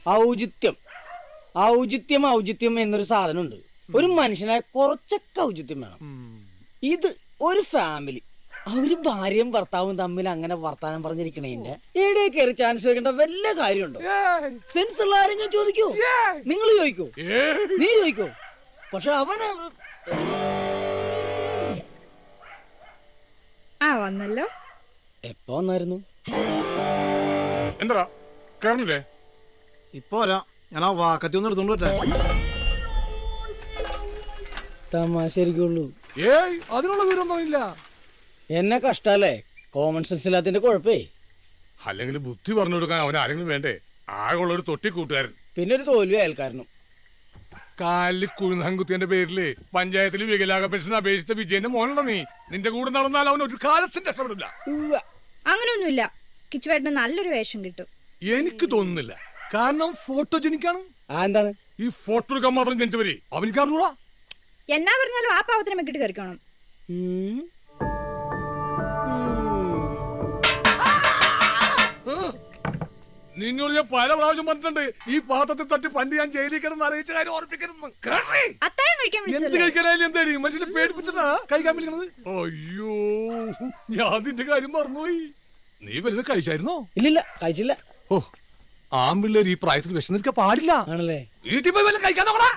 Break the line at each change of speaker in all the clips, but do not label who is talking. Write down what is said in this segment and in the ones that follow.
ഔചിത്യം ഔചിത്യം ഔചിത്യം എന്നൊരു സാധനമുണ്ട്. ഒരു മനുഷ്യനായ കുറച്ചൊക്കെ ഔചിത്യം വേണം. ഇത് ഒരു ഫാമിലി, അവര് ഭാര്യയും ഭർത്താവും തമ്മിൽ അങ്ങനെ വർത്താനം പറഞ്ഞിരിക്കണേന്റെ എവിടെ കയറി ചാൻസ് വെക്കേണ്ട വല്ല കാര്യമുണ്ടോ? സെൻസ് ഉള്ള ആരെങ്കിലും ചോദിക്കോ? നിങ്ങൾ ചോദിക്കോ? നീ ചോദിക്കോ? പക്ഷെ അവന്
വന്നല്ലോ.
എപ്പോ വന്നായിരുന്നു?
എന്താ കേറണില്ലേ?
ഇപ്പൊ വരാം. ഞാൻ ആ വാക്കത്തി ഒന്ന് എടുത്തോണ്ട് പറ്റാ.
തമാശരിക്കുള്ളൂ.
അതിനുള്ള വിവരമൊന്നുമില്ല.
എന്നെ കഷ്ടല്ലേ, കോമൺ സെൻസ് ഇല്ലാത്തതിന്റെ കുഴപ്പേ.
അല്ലെങ്കിൽ ബുദ്ധി പറഞ്ഞു കൊടുക്കാൻ അവൻ ആരെങ്കിലും വേണ്ടേ? ആകെയുള്ള ഒരു തൊട്ടി കൂട്ടുകാരൻ,
പിന്നെ ഒരു തോൽവി അയൽക്കാരനും.
കാലിൽ കുഴുന്നാൻകുത്തിയന്റെ പേരില് പഞ്ചായത്തിൽ വികലാംഗ പെൻഷൻ അപേക്ഷിച്ച വിജയന്റെ മോനുണ്ടോ നീ? നിന്റെ കൂടെ നടന്നാൽ അവൻ ഒരു കാലത്തും രക്ഷപ്പെടില്ല.
അങ്ങനെയൊന്നുമില്ല, കിച്ചുവേട്ടന് നല്ലൊരു വേഷം കിട്ടും.
എനിക്ക് തോന്നുന്നില്ല, കാരണം ഫോട്ടോജനിക്കാണ്.
എന്താണ്
ഈ ഫോട്ടോ എടുക്കാൻ മാത്രം ജനിച്ചവര് അവനിക്കാറൂടാ.
എന്നാ പറഞ്ഞാലും ആ പാവത്തിനെ മെക്കിട്ട് കയറിക്കണം.
നിന്നോട് ഞാൻ പല പ്രാവശ്യം പറഞ്ഞിട്ടുണ്ട്, ഈ പാത്രത്തിൽ തട്ടി പണ്ട് ഞാൻ ജയിലിൽ കിടന്ന് അറിയിച്ച കാര്യം ഓർപ്പിക്കരുത്. എന്ത് കഴിക്കാനായാലും എന്തേടി മനുഷ്യനെ പേടിപ്പിച്ചിട്ടാ കഴിക്കാൻ വിളിക്കണത്? അയ്യോ, ഞാൻ നിന്റെ കാര്യം മറന്നുപോയി. നീ വലുത് കഴിച്ചായിരുന്നോ?
ഇല്ലില്ല, കഴിച്ചില്ല.
ഓ, ആമ്പിള്ളേർ ഈ പ്രായത്തിൽ വിശന്നിരിക്കാൻ പാടില്ല.
ആണല്ലേ?
വീട്ടിൽ പോയി വല്ല കഴിക്കാൻ നോക്കടാ.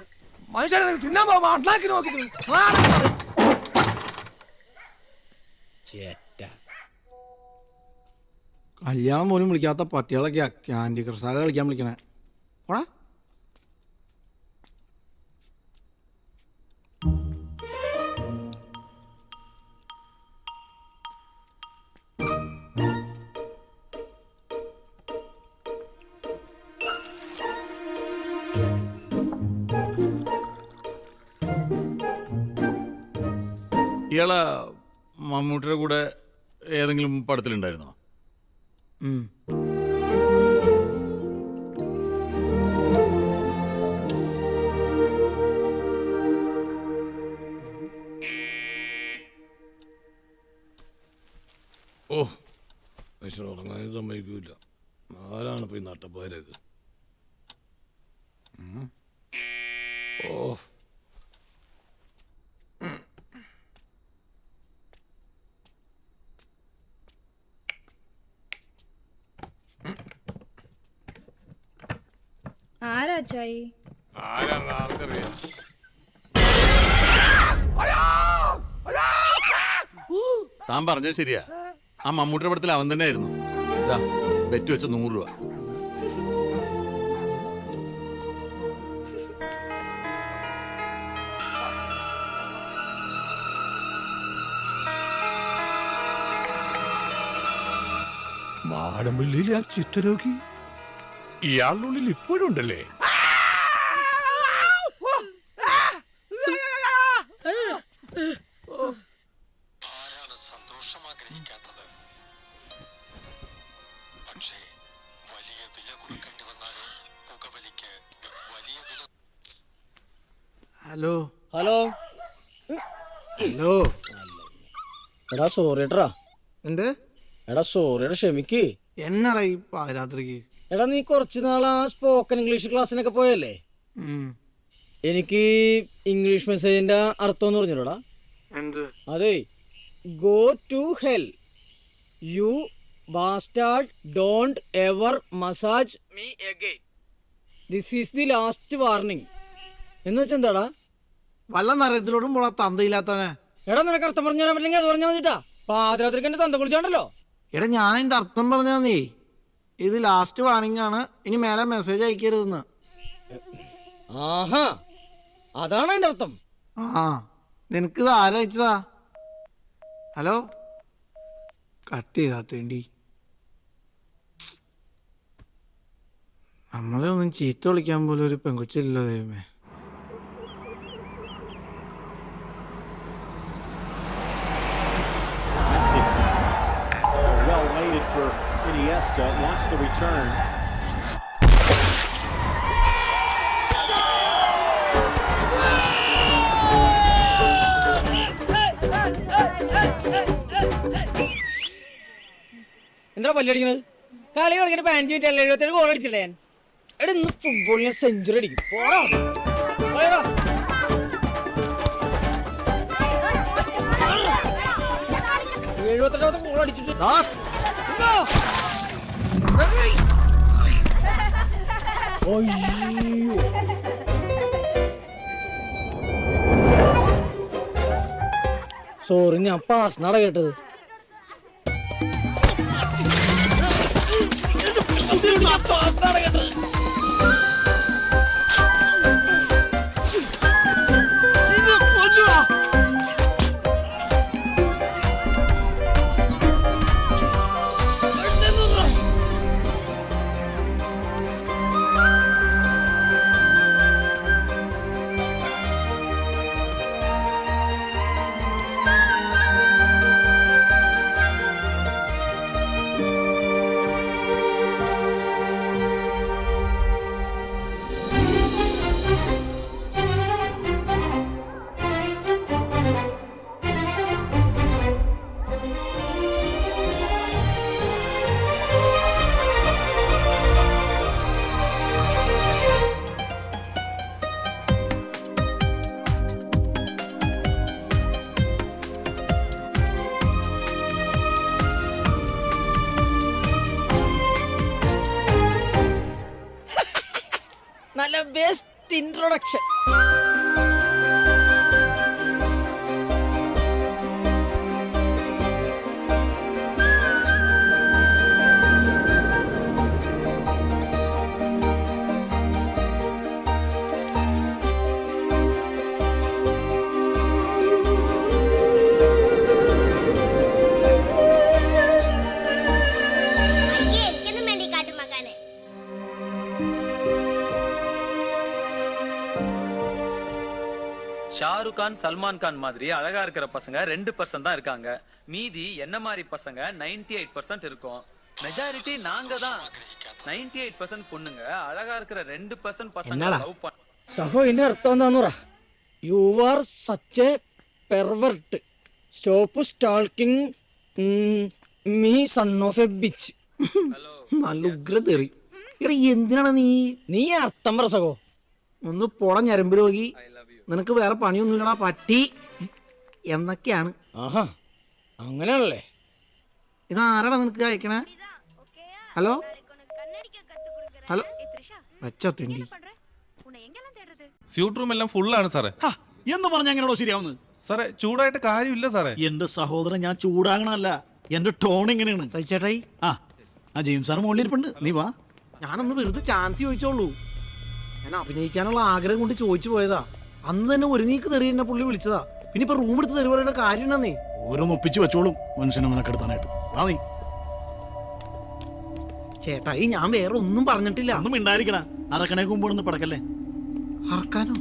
മനുഷ്യനെ തിന്നാൻ ഉണ്ടാക്കി നോക്കി.
കല്യാണം പോലും വിളിക്കാത്ത പട്ടികളൊക്കെയാ ക്യാൻഡി ക്രഷ് കളിക്കാൻ വിളിക്കണേ. ഓടാ.
ഇയാളെ മമ്മൂട്ടിയുടെ കൂടെ ഏതെങ്കിലും പടത്തിലുണ്ടായിരുന്നോ?
ഓ, മനുഷ്യൻ ഉറങ്ങാൻ സമ്മതിക്കൂല. ആരാണ് ഇപ്പൊ ഈ നട്ടപ്പാരൊക്കെ? ഓ,
ആരാച്ചായി?
ആരാണെന്ന് ആർക്കറിയാം?
താൻ പറഞ്ഞത് ശരിയാ, ആ മമ്മൂട്ടിയുടെ പടത്തിൽ അവൻ തന്നെ ആയിരുന്നു. ഇതാ ബെറ്റ് വെച്ച 100 രൂപ.
മാടമ്പിള്ളിയിൽ ആ ചിത്തരോഗി ഇയാളുടെ ഉള്ളിൽ ഇപ്പോഴും ഉണ്ടല്ലേ?
ആരാണ് സന്തോഷം ആഗ്രഹിക്കാത്തത്? പക്ഷേ വലിയ വില കൊടുക്കേണ്ടി വന്നാലും പുകവലിക്ക് വലിയ വില.
Hello
hello
hello.
എടാ സോറിട്ടാ.
എന്ത്?
എടാ സോറിയുടെ ക്ഷമിക്ക്.
എന്നാടാ ഈ പാതിരാത്രിക്ക്?
എടാ നീ കുറച്ച് നാൾ ആ സ്പോക്കൺ ഇംഗ്ലീഷ് ക്ലാസ്സിനൊക്കെ പോയല്ലേ? എനിക്ക് ഇംഗ്ലീഷ് മെസ്സേജിന്റെ അർത്ഥം എന്ന് പറഞ്ഞോടാ. അതെ, go to hell you bastard don't ever massage me again, this is the last warning എന്ന് വെച്ചാ എന്താടാ?
വല്ല നരത്തിലോട്ടും പോടാ തന്തയില്ലാത്തവനെ.
എടാ നിനക്ക് അർത്ഥം പറഞ്ഞു തരാൻ പറ്റില്ലെങ്കിൽ അത് പറഞ്ഞാൽ മതിട്ടാ. പാതിരാത്രിക്ക് എന്റെ തന്ത കുളിച്ചോണ്ടല്ലോ.
എടാ ഞാൻ അതിന്റെ അർത്ഥം പറഞ്ഞാ നീ, ഇത് ലാസ്റ്റ് വാർണിംഗ് ആണ്, ഇനി മേലെ മെസ്സേജ് അയക്കരുതെന്ന്.
ആഹാ, അതാണ് അതിന്റെ അർത്ഥം.
ആ, നിനക്കിത് ആരയച്ചതാ? Hello, cut ചെയ്താത്തേണ്ടി. നമ്മളെ ഒന്നും ചീത്ത വിളിക്കാൻ പോലും ഒരു പെൺകുച്ചില്ലല്ലോ ദൈവമേ.
Well waited for Iniesta, wants the return.
എന്താ പല്ലടിക്കണത്? കളി കളിക്കുന്ന 15 മിനിറ്റ് 77 ഗോൾ അടിച്ചില്ലേ ഞാൻ? എടാ ഇന്ന് ഫുട്ബോളിനെ സെഞ്ചുറി അടിക്കും. പോടാ. പോയെടാ. 78ാമത്തെ ഗോൾ അടിച്ചിട്ട് ദാസ്. ഇങ്ങോ. അയ്യോ. സോറി, ഞാൻ പാസ് നട കേട്ടത്. പാസ് നട കേട്ടത്. നല്ല ബെസ്റ്റ് ഇൻട്രൊഡക്ഷൻ.
ஷாருக் கான் சல்மான் கான் மாதிரி அழகா இருக்கிற பசங்க 2% தான் இருக்காங்க. மீதி என்ன மாதிரி பசங்க 98% இருக்கும். மெஜாரிட்டி நாங்க தான். 98% பொண்ணுங்க அழகா இருக்கிற 2% பசங்க லவ் பண்ண.
സഹോ, ഇതിന്റെ അർത്ഥം എന്താന്ന് പറ. You are such a pervert. Stop stalking me son of a bitch.
നല്ല ഉഗ്ര തെറി. എടാ എന്തിനാണ്
നീ അർത്ഥം പറ സഹോ.
ഒന്ന് പോടാ ഞരമ്പ് രോഗി. നിനക്ക് വേറെ പണിയൊന്നുമില്ലടാ പട്ടി എന്നൊക്കെയാണ്.
ആഹാ, അങ്ങനെയാണല്ലേ.
ഇതാരാടാ നിനക്ക് അയക്കണേ? ഹലോ ഹലോ, വെച്ചി
സ്യൂട്ട് റൂം എല്ലാം ഫുള്ളാണ് സാറേ.
എന്ന് പറഞ്ഞ എങ്ങനെയോ ശരിയാവുന്നത്
സാറേ ചൂടായിട്ട് കാര്യമില്ല സാറേ.
എന്റെ സഹോദരൻ, ഞാൻ ചൂടാകണല്ല, എന്റെ ടോൺ എങ്ങനെയാണ്
സഹിച്ചേട്ടായി.
ആ ജെയിംസ് സാർ മുകളിലിരിപ്പുണ്ട്, നീ വാ.
ഞാനൊന്ന് വെറുതെ ചാൻസ് ചോദിച്ചോളൂ. ഞാൻ അഭിനയിക്കാനുള്ള ആഗ്രഹം കൊണ്ട് ചോദിച്ചു പോയതാ. അന്ന് തന്നെ ഒരു നീക്ക് തെറി എന്നെ പുള്ളി വിളിച്ചതാ. പിന്നെ ഇപ്പൊ റൂം എടുത്ത് തെറി പറയേണ്ട കാര്യം ഉണ്ടെന്നേ.
ഓരോന്ന് ഒപ്പിച്ച് വെച്ചോളും മനുഷ്യനെ മെനക്കെടുത്താനായിട്ട്. വാ നീ.
ചേട്ടായി, ഞാൻ വേറെ ഒന്നും പറഞ്ഞിട്ടില്ല.
ഒന്നും ഉണ്ടായിരിക്കണ. അറക്കണേ കുമ്പോടൊന്ന് പടക്കല്ലേ.
അറക്കാനോ?